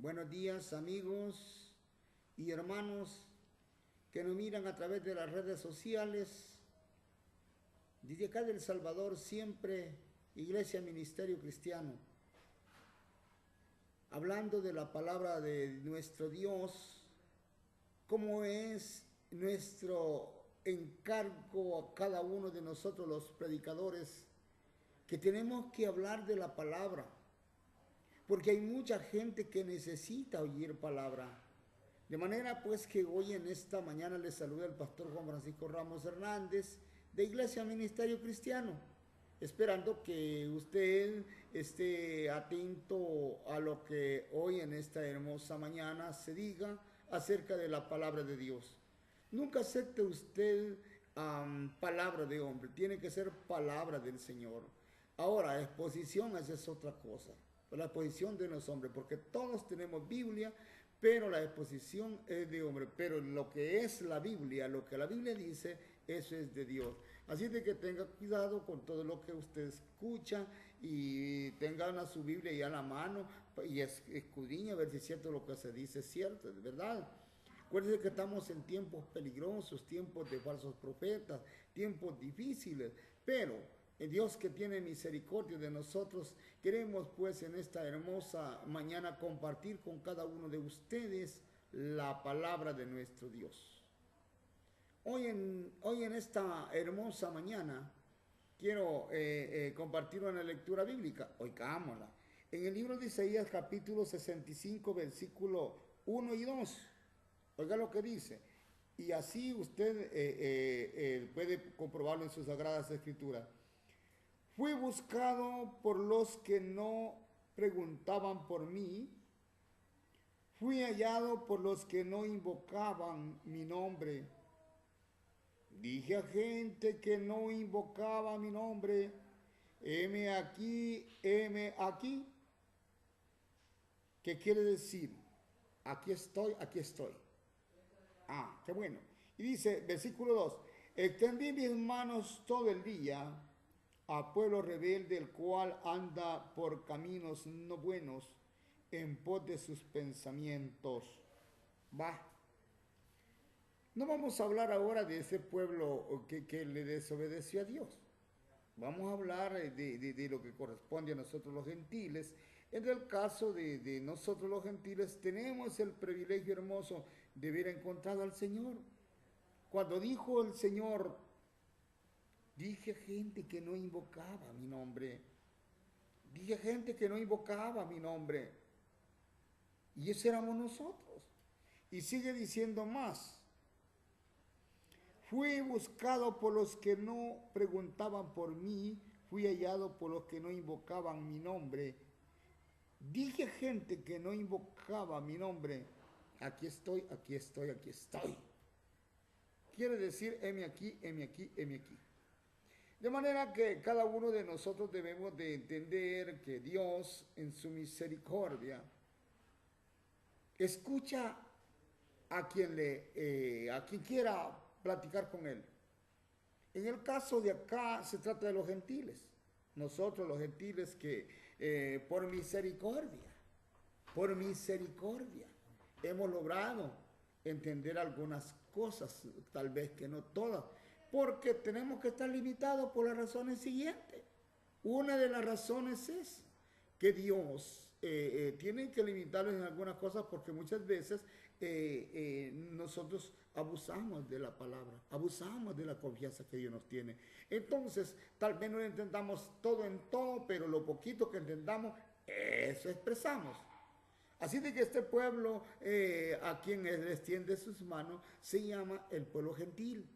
Buenos días, amigos y hermanos que nos miran a través de las redes sociales. Desde acá del Salvador, siempre Iglesia Ministerio Cristiano, hablando de la palabra de nuestro Dios, cómo es nuestro encargo a cada uno de nosotros los predicadores, que tenemos que hablar de la palabra, porque hay mucha gente que necesita oír palabra. De manera pues que hoy en esta mañana les saluda el pastor Juan Francisco Ramos Hernández de Iglesia Ministerio Cristiano, esperando que usted esté atento a lo que hoy en esta hermosa mañana se diga acerca de la palabra de Dios. Nunca acepte usted palabra de hombre, tiene que ser palabra del Señor. Ahora, exposición, esa es otra cosa, la exposición de los hombres, porque todos tenemos Biblia, pero la exposición es de hombre. Pero lo que es la Biblia, lo que la Biblia dice, eso es de Dios. Así de que tenga cuidado con todo lo que usted escucha y tenga su Biblia ya a la mano y escudriñe a ver si es cierto lo que se dice, es cierto, es verdad. Acuérdense que estamos en tiempos peligrosos, tiempos de falsos profetas, tiempos difíciles, pero Dios que tiene misericordia de nosotros, queremos pues en esta hermosa mañana compartir con cada uno de ustedes la palabra de nuestro Dios. Hoy en esta hermosa mañana quiero compartir una lectura bíblica. Oigámosla. En el libro de Isaías capítulo 65 versículo 1 y 2. Oiga lo que dice. Y así usted puede comprobarlo en sus sagradas escrituras. Fui buscado por los que no preguntaban por mí. Fui hallado por los que no invocaban mi nombre. Dije a gente que no invocaba mi nombre, heme aquí, heme aquí. ¿Qué quiere decir? Aquí estoy, aquí estoy. Ah, qué bueno. Y dice, versículo 2, extendí mis manos todo el día a pueblo rebelde, el cual anda por caminos no buenos, en pos de sus pensamientos. Va. No vamos a hablar ahora de ese pueblo que le desobedeció a Dios. Vamos a hablar de lo que corresponde a nosotros los gentiles. En el caso de nosotros los gentiles tenemos el privilegio hermoso de haber encontrado al Señor. Cuando dijo el Señor, dije gente que no invocaba mi nombre. Dije gente que no invocaba mi nombre. Y eso éramos nosotros. Y sigue diciendo más. Fui buscado por los que no preguntaban por mí, fui hallado por los que no invocaban mi nombre. Dije gente que no invocaba mi nombre, aquí estoy, aquí estoy, aquí estoy. Quiere decir, heme aquí, heme aquí, heme aquí. De manera que cada uno de nosotros debemos de entender que Dios en su misericordia escucha a quien quiera platicar con él. En el caso de acá se trata de los gentiles. Nosotros los gentiles que por misericordia, hemos logrado entender algunas cosas, tal vez que no todas, porque tenemos que estar limitados por las razones siguientes. Una de las razones es que Dios tiene que limitarnos en algunas cosas porque muchas veces nosotros abusamos de la palabra, abusamos de la confianza que Dios nos tiene. Entonces, tal vez no entendamos todo en todo, pero lo poquito que entendamos, eso expresamos. Así de que este pueblo a quien Él extiende sus manos se llama el pueblo gentil.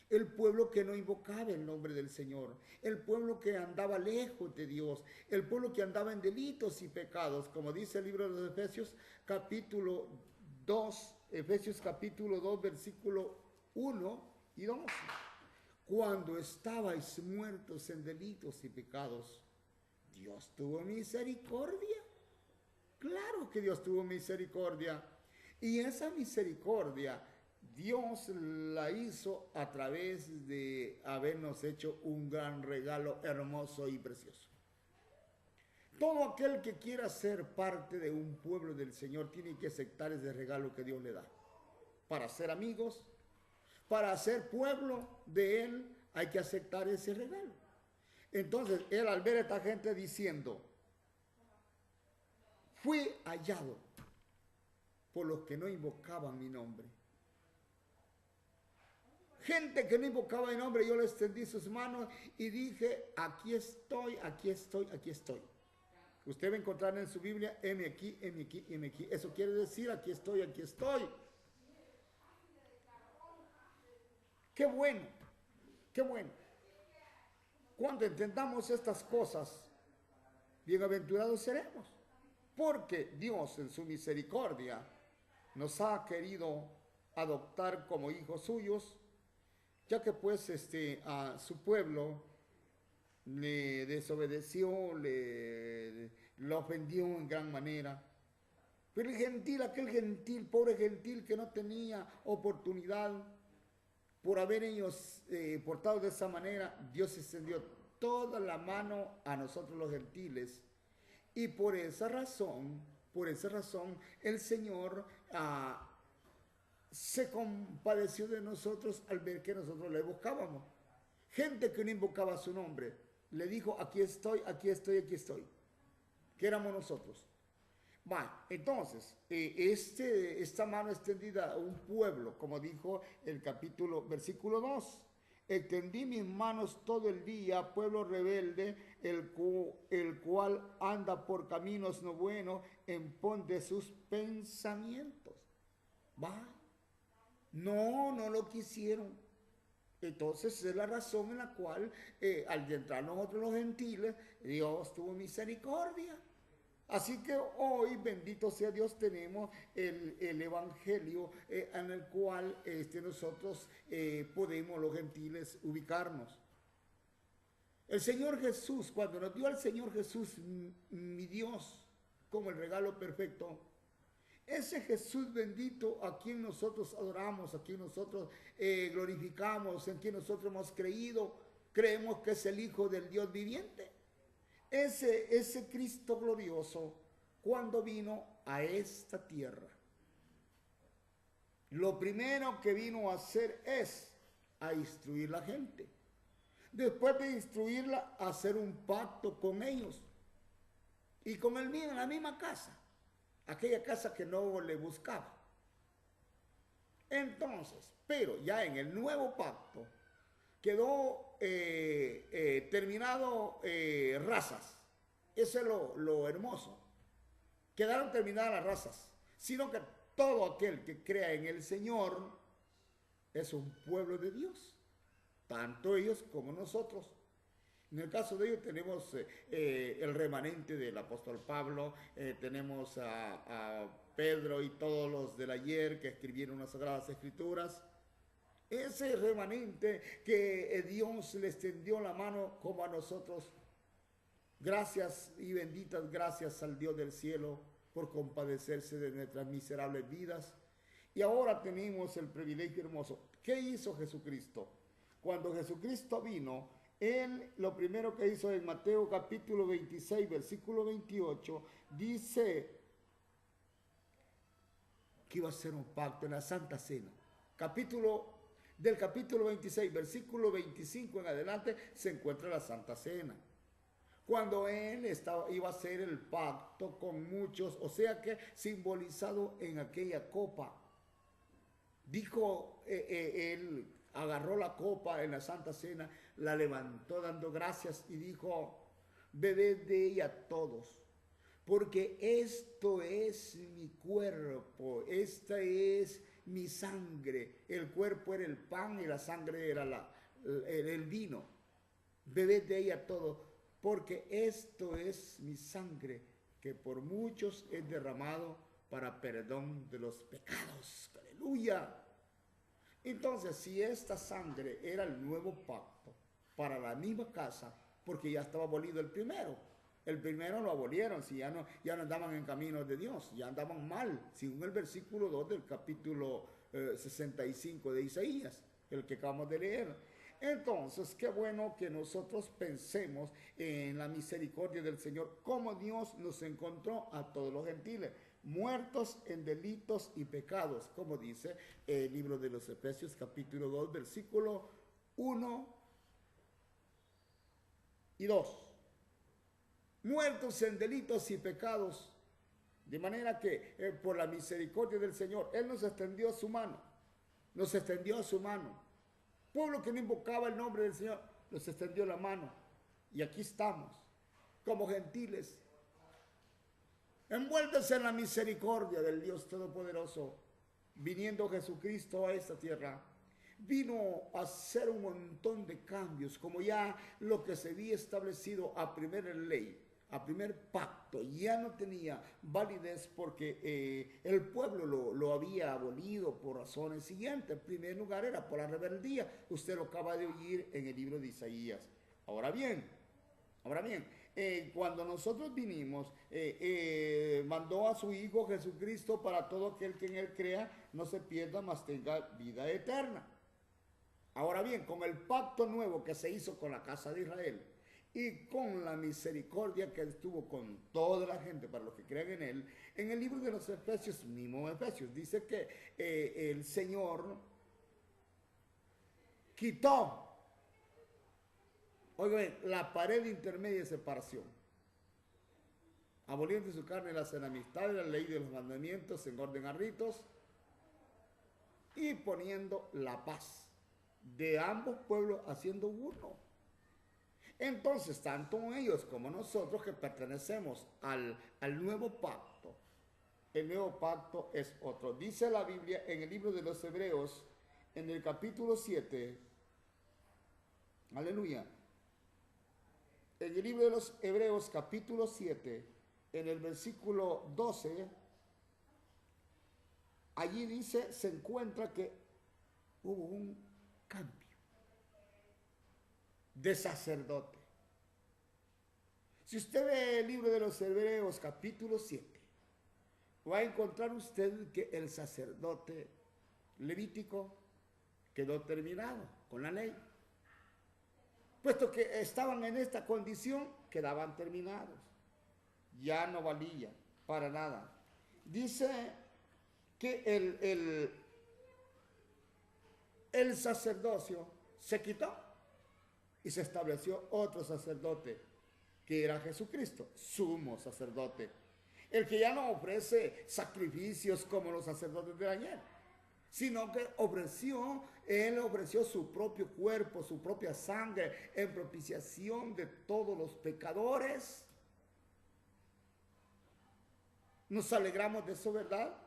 El pueblo que no invocaba el nombre del Señor, el pueblo que andaba lejos de Dios, el pueblo que andaba en delitos y pecados, como dice el libro de los Efesios capítulo 2, Efesios capítulo 2, versículo 1 y 2. Cuando estabais muertos en delitos y pecados, Dios tuvo misericordia. Claro que Dios tuvo misericordia. Y esa misericordia Dios la hizo a través de habernos hecho un gran regalo hermoso y precioso. Todo aquel que quiera ser parte de un pueblo del Señor tiene que aceptar ese regalo que Dios le da. Para ser amigos, para ser pueblo de Él, hay que aceptar ese regalo. Entonces, Él al ver a esta gente diciendo, fui hallado por los que no invocaban mi nombre. Gente que no invocaba mi nombre, yo le extendí sus manos y dije, aquí estoy, aquí estoy, aquí estoy. Usted va a encontrar en su Biblia, heme aquí, heme aquí, heme aquí. Eso quiere decir, aquí estoy, aquí estoy. Qué bueno, qué bueno. Cuando entendamos estas cosas, bienaventurados seremos. Porque Dios en su misericordia nos ha querido adoptar como hijos suyos, ya que pues a su pueblo le desobedeció, lo ofendió en gran manera. Pero el gentil, aquel gentil, pobre gentil que no tenía oportunidad por haber ellos portado de esa manera, Dios extendió toda la mano a nosotros los gentiles. Y por esa razón, el Señor se compadeció de nosotros al ver que nosotros le buscábamos. Gente que no invocaba su nombre, le dijo, aquí estoy, aquí estoy, aquí estoy. Que éramos nosotros. Bueno, entonces, esta mano extendida a un pueblo, como dijo el versículo 2. Extendí mis manos todo el día, pueblo rebelde, el cual anda por caminos no buenos, en pos de sus pensamientos. Va. No lo quisieron. Entonces es la razón en la cual al entrar nosotros los gentiles, Dios tuvo misericordia. Así que hoy, bendito sea Dios, tenemos el Evangelio en el cual nosotros podemos los gentiles ubicarnos. El Señor Jesús, cuando nos dio al Señor Jesús, mi Dios, como el regalo perfecto, ese Jesús bendito a quien nosotros adoramos, a quien nosotros glorificamos, en quien nosotros hemos creído, creemos que es el Hijo del Dios viviente. Ese Cristo glorioso, cuando vino a esta tierra, lo primero que vino a hacer es a instruir la gente. Después de instruirla, a hacer un pacto con ellos y con el mío en la misma casa, aquella casa que no le buscaba. Entonces, pero ya en el nuevo pacto, quedó terminado razas. Eso es lo hermoso. Quedaron terminadas las razas. Sino que todo aquel que crea en el Señor es un pueblo de Dios. Tanto ellos como nosotros. En el caso de ellos tenemos el remanente del apóstol Pablo, tenemos a Pedro y todos los del ayer que escribieron las Sagradas Escrituras. Ese remanente que Dios le extendió la mano como a nosotros. Gracias y benditas gracias al Dios del cielo por compadecerse de nuestras miserables vidas. Y ahora tenemos el privilegio hermoso. ¿Qué hizo Jesucristo? Cuando Jesucristo vino, Él lo primero que hizo en Mateo capítulo 26, versículo 28, dice que iba a hacer un pacto en la Santa Cena. Del capítulo 26, versículo 25 en adelante, se encuentra la Santa Cena. Cuando Él iba a hacer el pacto con muchos, o sea que simbolizado en aquella copa. Dijo, Él agarró la copa en la Santa Cena, la levantó dando gracias y dijo, bebed de ella todos, porque esto es mi cuerpo, esta es mi sangre. El cuerpo era el pan y la sangre era el vino. Bebed de ella todo, porque esto es mi sangre, que por muchos es derramado para perdón de los pecados. ¡Aleluya! Entonces, si esta sangre era el nuevo pacto para la misma casa, porque ya estaba abolido el primero lo abolieron, si ya no andaban en caminos de Dios, ya andaban mal, según el versículo 2 del capítulo 65 de Isaías, el que acabamos de leer. Entonces, qué bueno que nosotros pensemos en la misericordia del Señor, como Dios nos encontró a todos los gentiles, muertos en delitos y pecados, como dice el libro de los Efesios capítulo 2, versículo 1 y 2. Muertos en delitos y pecados, de manera que por la misericordia del Señor, Él nos extendió su mano, nos extendió su mano. Pueblo que no invocaba el nombre del Señor, nos extendió la mano. Y aquí estamos, como gentiles, envueltos en la misericordia del Dios Todopoderoso, viniendo Jesucristo a esta tierra. Vino a hacer un montón de cambios, como ya lo que se había establecido a primera ley, a primer pacto, ya no tenía validez porque el pueblo lo había abolido por razones siguientes. En primer lugar era por la rebeldía. Usted lo acaba de oír en el libro de Isaías. Ahora bien, cuando nosotros vinimos, mandó a su Hijo Jesucristo para todo aquel que en Él crea, no se pierda, mas tenga vida eterna. Ahora bien, con el pacto nuevo que se hizo con la casa de Israel y con la misericordia que estuvo con toda la gente para los que crean en Él, en el libro de los Efesios, mismo Efesios, dice que el Señor quitó, oigan, la pared intermedia de separación, aboliendo en su carne las enemistades, la ley de los mandamientos en orden a ritos y poniendo la paz de ambos pueblos haciendo uno. Entonces, tanto ellos como nosotros que pertenecemos al nuevo pacto, el nuevo pacto es otro. Dice la Biblia en el libro de los Hebreos, en el capítulo 7, aleluya, en el libro de los Hebreos capítulo 7, en el versículo 12, allí dice, se encuentra que hubo un cambio de sacerdote. Si usted ve el libro de los Hebreos capítulo 7, va a encontrar usted que el sacerdote levítico quedó terminado con la ley. Puesto que estaban en esta condición, quedaban terminados. Ya no valía para nada. Dice que el sacerdocio se quitó y se estableció otro sacerdote, que era Jesucristo, sumo sacerdote. El que ya no ofrece sacrificios como los sacerdotes de ayer, sino que Él ofreció su propio cuerpo, su propia sangre, en propiciación de todos los pecadores. Nos alegramos de eso, ¿verdad?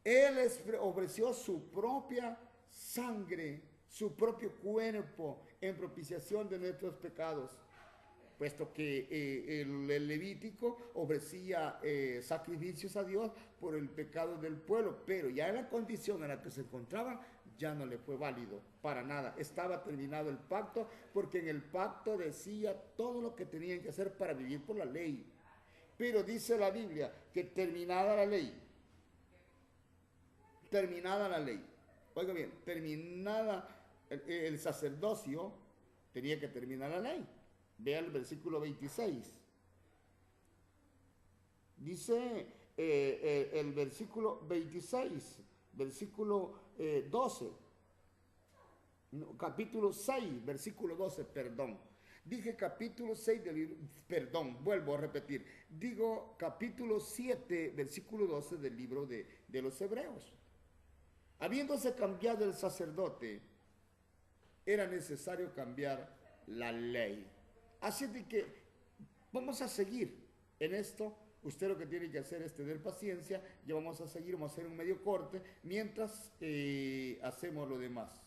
Él ofreció su propia sangre, su propio cuerpo, en propiciación de nuestros pecados. Puesto que el Levítico ofrecía sacrificios a Dios por el pecado del pueblo, pero ya en la condición en la que se encontraban, ya no le fue válido para nada. Estaba terminado el pacto, porque en el pacto decía todo lo que tenían que hacer para vivir por la ley. Pero dice la Biblia que terminada la ley, oiga bien, terminada el sacerdocio, tenía que terminar la ley. Vea el versículo 26. Dice el versículo 26, versículo 12, no, capítulo 6, versículo 12, perdón. Dije capítulo 6, vuelvo a repetir. Digo capítulo 7, versículo 12 del libro de los Hebreos. Habiéndose cambiado el sacerdote, era necesario cambiar la ley. Así de que vamos a seguir en esto. Usted lo que tiene que hacer es tener paciencia. Ya vamos a seguir, vamos a hacer un medio corte mientras hacemos lo demás.